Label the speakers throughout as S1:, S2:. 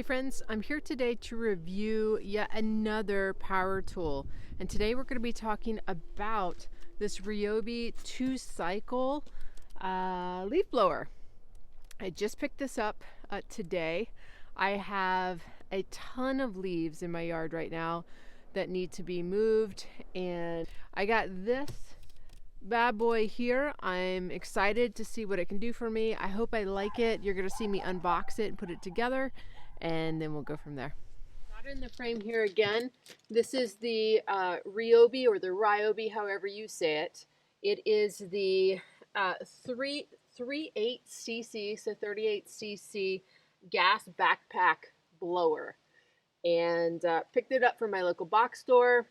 S1: Hey friends, I'm here today to review yet another power tool. And today we're going to be talking about this Ryobi 2-cycle leaf blower. I just picked this up today. I have a ton of leaves in my yard right now that need to be moved, and I got this bad boy here. I'm excited to see what it can do for me. I hope I like it. You're going to see me unbox it and put it together, and then we'll go from there. Not in the frame here again. This is the Ryobi, or the Ryobi, however you say it. It is the 38 cc, so 38 cc gas backpack blower, and picked it up from my local box store.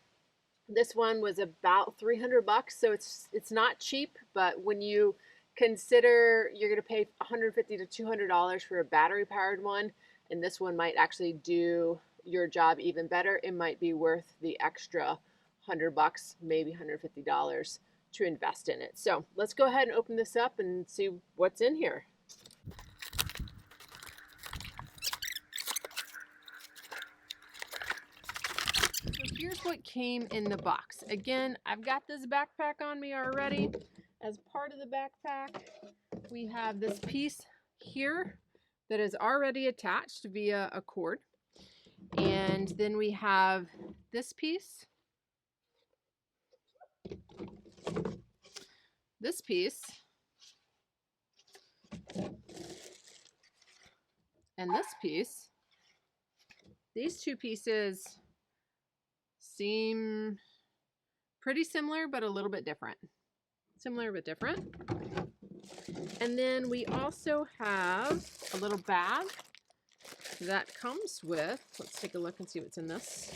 S1: This one was about 300 bucks, so it's not cheap, but when you consider you're going to pay $150 to $200 for a battery powered one, and this one might actually do your job even better, it might be worth the extra 100 bucks, maybe $150 to invest in it. So let's go ahead and open this up and see what's in here. So here's what came in the box. Again, I've got this backpack on me already. As part of the backpack, we have this piece here that is already attached via a cord. And then we have this piece, this piece, and this piece. These two pieces seem pretty similar, but a little bit different. Similar but different. And then we also have a little bag that comes with, let's take a look and see what's in this.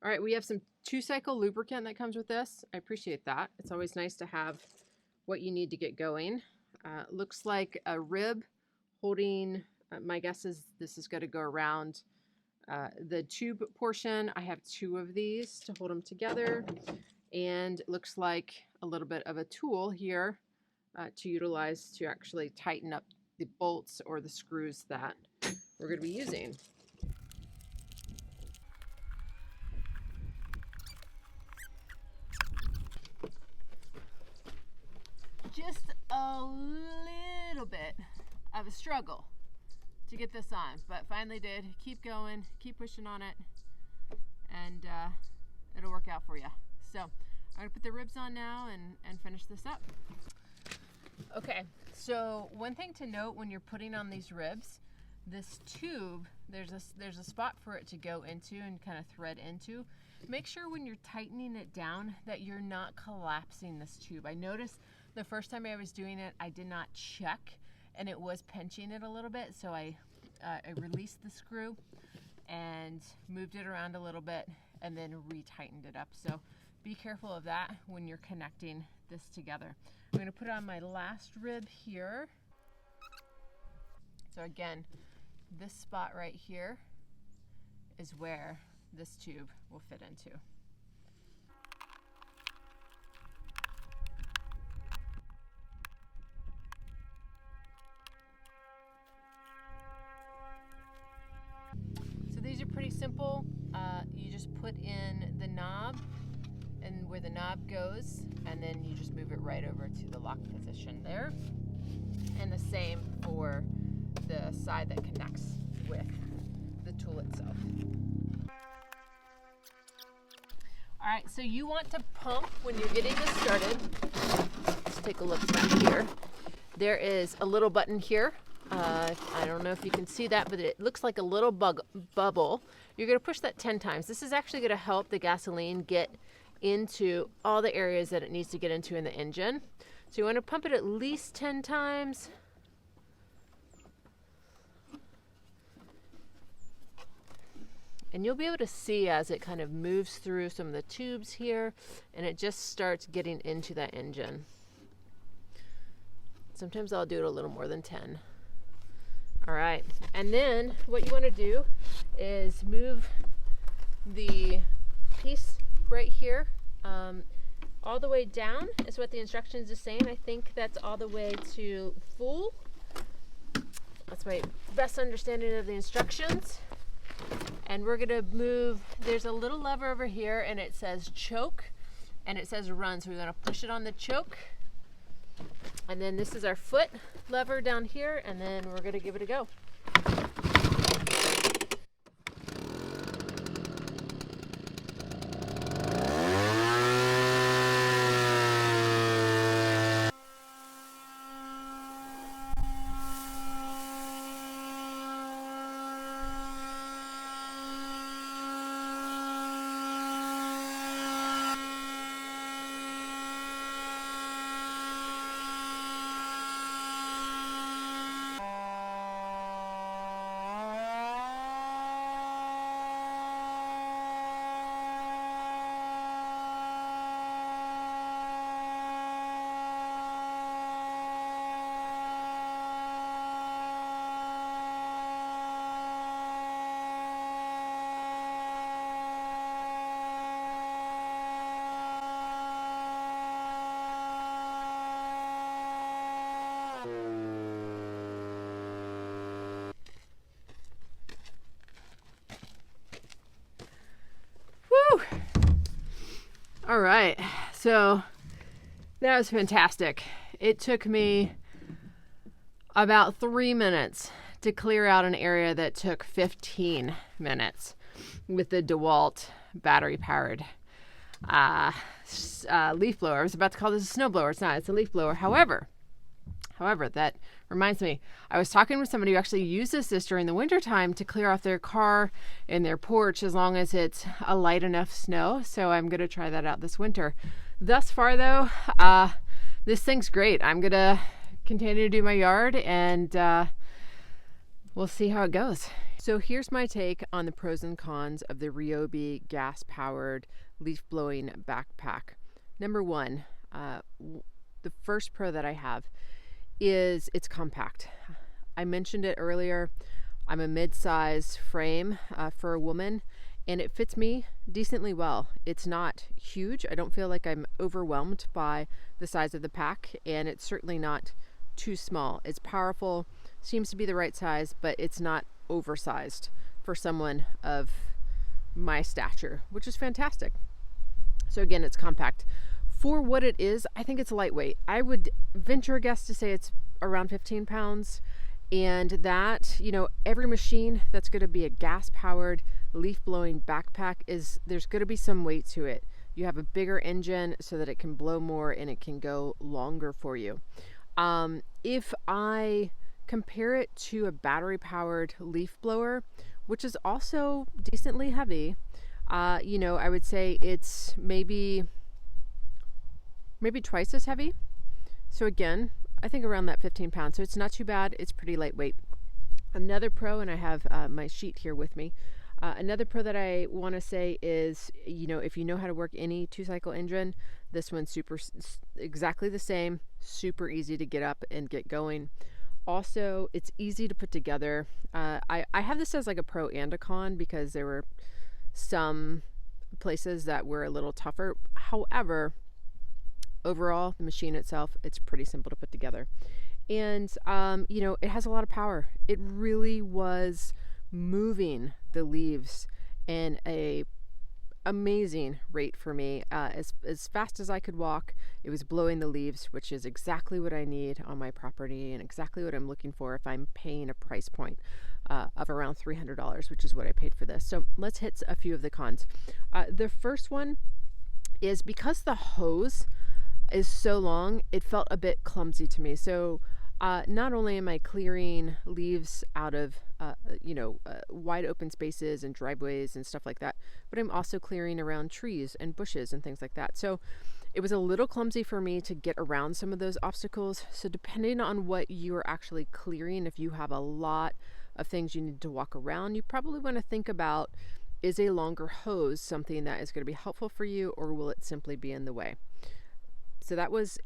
S1: All right, we have some 2-cycle lubricant that comes with this. I appreciate that. It's always nice to have what you need to get going. Looks like a rib holding, my guess is this is going to go around the tube portion. I have 2 of these to hold them together, and it looks like a little bit of a tool here to utilize to actually tighten up the bolts or the screws that we're going to be using. Just a little bit of a struggle to get this on, but finally did. Keep going, keep pushing on it, and it'll work out for you. So I'm gonna put the ribs on now and finish this up. Okay, so one thing to note when you're putting on these ribs, this tube, there's a spot for it to go into and kind of thread into. Make sure when you're tightening it down that you're not collapsing this tube. I noticed the first time I was doing it, I did not check, and it was pinching it a little bit, so I released the screw and moved it around a little bit and then re-tightened it up. So be careful of that when you're connecting this together. I'm going to put on my last rib here. So again, this spot right here is where this tube will fit into. So these are pretty simple. You just put in the knob and where the knob goes, and then you just move it right over to the lock position there. And the same for the side that connects with the tool itself. All right, so you want to pump when you're getting this started. Let's take a look back here. There is a little button here. I don't know if you can see that, but it looks like a little bubble. You're going to push that 10 times. This is actually going to help the gasoline get into all the areas that it needs to get into in the engine. So you want to pump it at least 10 times. And you'll be able to see as it kind of moves through some of the tubes here, and it just starts getting into that engine. Sometimes I'll do it a little more than 10. All right, and then what you want to do is move the piece right here all the way down is what the instructions are saying. I think that's all the way to full. That's my best understanding of the instructions. And we're gonna move, there's a little lever over here and it says choke and it says run. So we're gonna push it on the choke. And then this is our foot lever down here, and then we're gonna give it a go. Woo! All right, so that was fantastic. It took me about 3 minutes to clear out an area that took 15 minutes with the DeWalt battery powered leaf blower. I was about to call this a snow blower. It's not, it's a leaf blower. However, that reminds me, I was talking with somebody who actually uses this during the wintertime to clear off their car and their porch as long as it's a light enough snow. So I'm going to try that out this winter. Thus far though, this thing's great. I'm going to continue to do my yard and we'll see how it goes. So here's my take on the pros and cons of the Ryobi gas-powered leaf blowing backpack. Number one, the first pro that I have is it's compact. I mentioned it earlier. I'm a mid-size frame for a woman, and it fits me decently well. It's not huge. I don't feel like I'm overwhelmed by the size of the pack, and it's certainly not too small. It's powerful, seems to be the right size, but it's not oversized for someone of my stature, which is fantastic. So again, it's compact. For what it is, I think it's lightweight. I would venture a guess to say it's around 15 pounds. And that, you know, every machine that's going to be a gas-powered leaf blowing backpack there's going to be some weight to it. You have a bigger engine so that it can blow more and it can go longer for you. If I compare it to a battery-powered leaf blower, which is also decently heavy, you know, I would say it's maybe twice as heavy. So again, I think around that 15 pounds. So it's not too bad. It's pretty lightweight. Another pro, and I have my sheet here with me. Another pro that I want to say is, you know, if you know how to work any 2-cycle engine, this one's exactly the same, super easy to get up and get going. Also, it's easy to put together. I have this as like a pro and a con because there were some places that were a little tougher. However, overall, the machine itself, it's pretty simple to put together. And, you know, it has a lot of power. It really was moving the leaves in a amazing rate for me. As fast as I could walk, it was blowing the leaves, which is exactly what I need on my property and exactly what I'm looking for if I'm paying a price point of around $300, which is what I paid for this. So let's hit a few of the cons. The first one is because the hose is so long, it felt a bit clumsy to me. So not only am I clearing leaves out of wide open spaces and driveways and stuff like that, but I'm also clearing around trees and bushes and things like that. So it was a little clumsy for me to get around some of those obstacles. So depending on what you're actually clearing, if you have a lot of things you need to walk around, you probably want to think about, is a longer hose something that is going to be helpful for you, or will it simply be in the way? So that was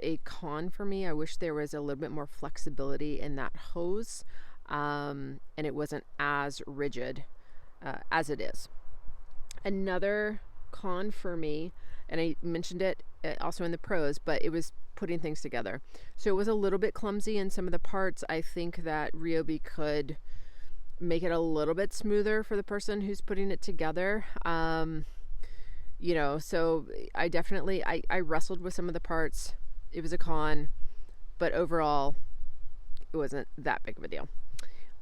S1: a con for me. I wish there was a little bit more flexibility in that hose, and it wasn't as rigid as it is. Another con for me and I mentioned it also in the pros, but it was putting things together. So it was a little bit clumsy in some of the parts. I think that Ryobi could make it a little bit smoother for the person who's putting it together. You know, so I definitely, I wrestled with some of the parts. It was a con, but overall it wasn't that big of a deal.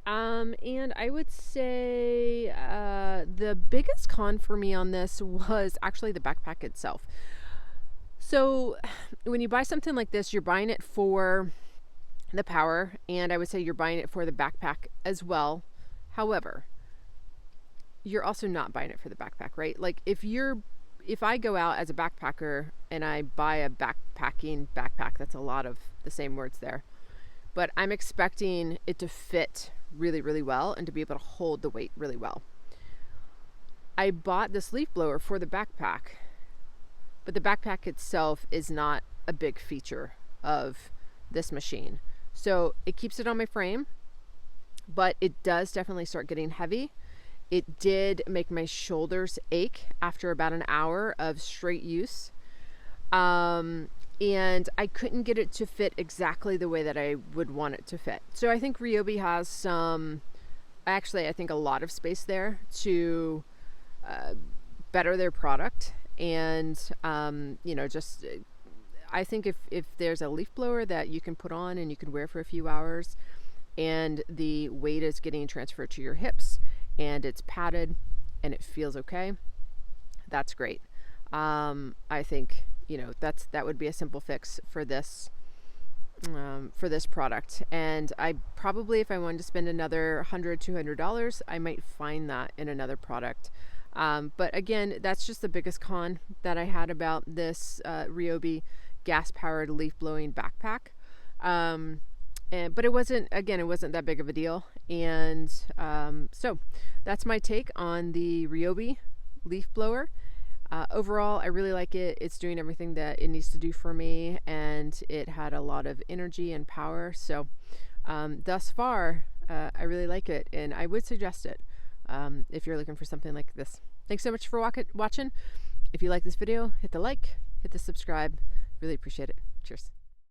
S1: And I would say the biggest con for me on this was actually the backpack itself. So when you buy something like this, you're buying it for the power, and I would say you're buying it for the backpack as well. However, you're also not buying it for the backpack, right? Like if I go out as a backpacker and I buy a backpacking backpack, that's a lot of the same words there, but I'm expecting it to fit really, really well and to be able to hold the weight really well. I bought this leaf blower for the backpack, but the backpack itself is not a big feature of this machine. So it keeps it on my frame, but it does definitely start getting heavy. It did make my shoulders ache after about an hour of straight use. And I couldn't get it to fit exactly the way that I would want it to fit. So I think Ryobi has I think a lot of space there to better their product. And, you know, just, I think if there's a leaf blower that you can put on and you can wear for a few hours and the weight is getting transferred to your hips and it's padded and it feels okay, that's great. I think, you know, that would be a simple fix for this product. And I probably, if I wanted to spend another $100-$200, I might find that in another product. But again, that's just the biggest con that I had about this Ryobi gas-powered leaf-blowing backpack. But it wasn't that big of a deal. And so that's my take on the Ryobi leaf blower. Overall, I really like it. It's doing everything that it needs to do for me, and it had a lot of energy and power. So thus far, I really like it, and I would suggest it if you're looking for something like this. Thanks so much for watching. If you like this video, hit the like, hit the subscribe. Really appreciate it. Cheers.